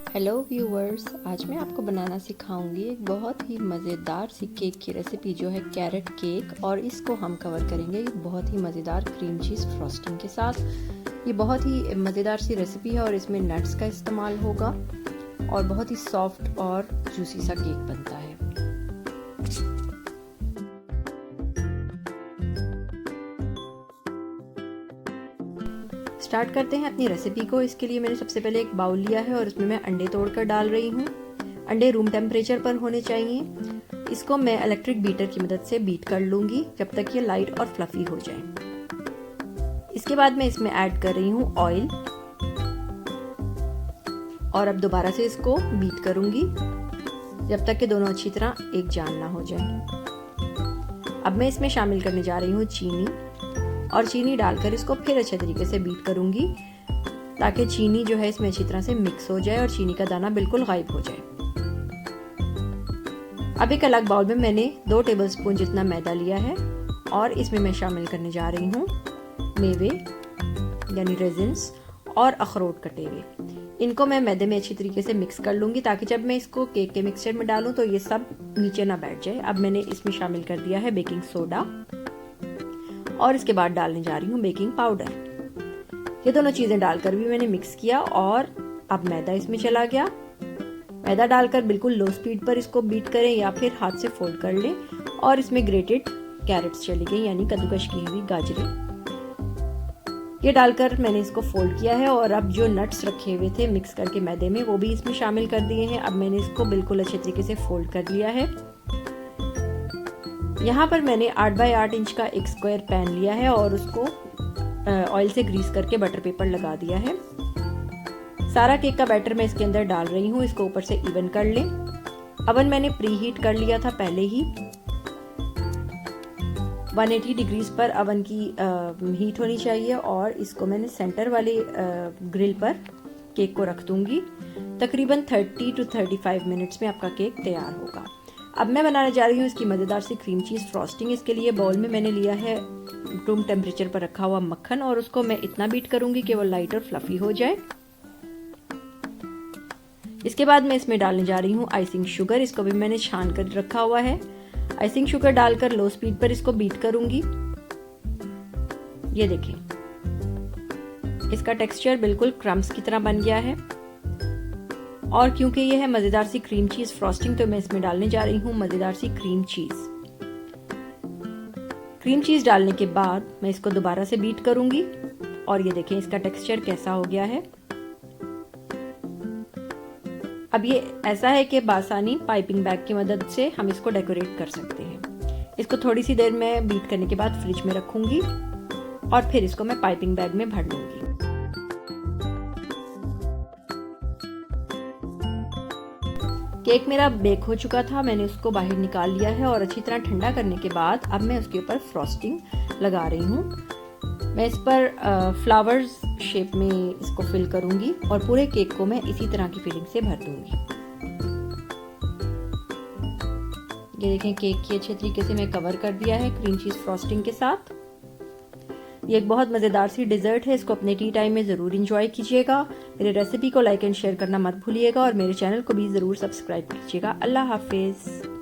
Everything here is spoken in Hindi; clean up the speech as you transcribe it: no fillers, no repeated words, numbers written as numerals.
हेलो व्यूवर्स, आज मैं आपको बनाना सिखाऊंगी एक बहुत ही मज़ेदार सी केक की रेसिपी जो है कैरेट केक। और इसको हम कवर करेंगे बहुत ही मज़ेदार क्रीम चीज़ फ्रॉस्टिंग के साथ। ये बहुत ही मज़ेदार सी रेसिपी है और इसमें नट्स का इस्तेमाल होगा और बहुत ही सॉफ्ट और जूसी सा केक बनता है। स्टार्ट करते हैं अपनी रेसिपी को। इसके लिए मैंने सबसे पहले एक बाउल लिया है और इसमें मैं अंडे तोड़कर डाल रही हूँ। अंडे रूम टेम्परेचर पर होने चाहिए। इसको मैं इलेक्ट्रिक बीटर की मदद से बीट कर लूंगी जब तक ये लाइट और फ्लफी हो जाए। इसके बाद मैं इसमें ऐड कर रही हूँ ऑयल और अब दोबारा से इसको बीट करूंगी जब तक कि दोनों अच्छी तरह एक जान ना हो जाए। अब मैं इसमें शामिल करने जा रही हूँ चीनी और चीनी डालकर इसको फिर अच्छे तरीके से बीट करूंगी ताकि चीनी जो है इसमें अच्छी तरह से मिक्स हो जाए और चीनी का दाना बिल्कुल गायब हो जाए। अब एक अलग बाउल में मैंने 2 टेबलस्पून जितना मैदा लिया है और इसमें मैं शामिल करने जा रही हूँ मेवे यानी रेजिन्स और अखरोट कटे हुए। इनको मैं मैदे में अच्छी तरीके से मिक्स कर लूंगी ताकि जब मैं इसको केक के मिक्सचर में डालूं तो ये सब नीचे ना बैठ जाए। अब मैंने इसमें शामिल कर दिया है बेकिंग सोडा और इसके बाद डालने जा रही हूँ बेकिंग पाउडर। ये दोनों चीजें डालकर भी मैंने मिक्स किया और अब मैदा इसमें चला गया। मैदा डालकर बिल्कुल लो स्पीड पर इसको बीट करें या फिर हाथ से फोल्ड कर लें और इसमें ग्रेटेड कैरेट्स चली गई यानी कद्दूकश की हुई गाजरें। ये डालकर मैंने इसको फोल्ड किया है और अब जो नट्स रखे हुए थे मिक्स करके मैदे में वो भी इसमें शामिल कर दिए हैं। अब मैंने इसको बिल्कुल अच्छे तरीके से फोल्ड कर लिया है। यहाँ पर मैंने 8 बाय 8 इंच का एक स्क्वायर पैन लिया है और उसको ऑयल से ग्रीस करके बटर पेपर लगा दिया है। सारा केक का बैटर मैं इसके अंदर डाल रही हूँ। इसको ऊपर से इवन कर लें। अवन मैंने प्री हीट कर लिया था पहले ही। 180 डिग्रीज पर अवन की हीट होनी चाहिए और इसको मैंने सेंटर वाले ग्रिल पर केक को रख दूंगी। तकरीबन 30 to 35 मिनट्स में आपका केक तैयार होगा। अब मैं बनाने जा रही हूँ इसकी मज़ेदार सी क्रीम चीज़ फ्रॉस्टिंग। इसके लिए बाउल में मैंने लिया है रूम टेम्परेचर पर रखा हुआ मक्खन और उसको मैं इतना बीट करूंगी कि वो लाइट और फ्लफी हो जाए। इसके बाद मैं इसमें डालने जा रही हूँ आइसिंग शुगर। इसको भी मैंने छान कर रखा हुआ है। आइसिंग शुगर डालकर लो स्पीड पर इसको बीट करूंगी। ये देखें, इसका टेक्सचर बिल्कुल क्रम्स की तरह बन गया है। और क्योंकि ये है मज़ेदार सी क्रीम चीज़ फ्रॉस्टिंग तो मैं इसमें डालने जा रही हूँ मज़ेदार सी क्रीम चीज़। क्रीम चीज़ डालने के बाद मैं इसको दोबारा से बीट करूंगी और ये देखें इसका टेक्सचर कैसा हो गया है। अब ये ऐसा है कि बासानी पाइपिंग बैग की मदद से हम इसको डेकोरेट कर सकते हैं। इसको थोड़ी सी देर में बीट करने के बाद फ्रिज में रखूंगी और फिर इसको मैं पाइपिंग बैग में भर लूंगी। केक मेरा बेक हो चुका था। मैंने उसको बाहर निकाल लिया है और अच्छी तरह ठंडा करने के बाद अब मैं उसके ऊपर फ्रॉस्टिंग लगा रही हूँ। मैं इस पर फ्लावर्स शेप में इसको फिल करूंगी और पूरे केक को मैं इसी तरह की फिलिंग से भर दूंगी। ये देखें, केक की अच्छे तरीके से मैं कवर कर दिया है क्रीम चीज फ्रॉस्टिंग के साथ। ये एक बहुत मज़ेदार सी डिज़र्ट है। इसको अपने टी टाइम में ज़रूर इंजॉय कीजिएगा। मेरे रेसिपी को लाइक एंड शेयर करना मत भूलिएगा और मेरे चैनल को भी ज़रूर सब्सक्राइब कीजिएगा। अल्लाह हाफिज़।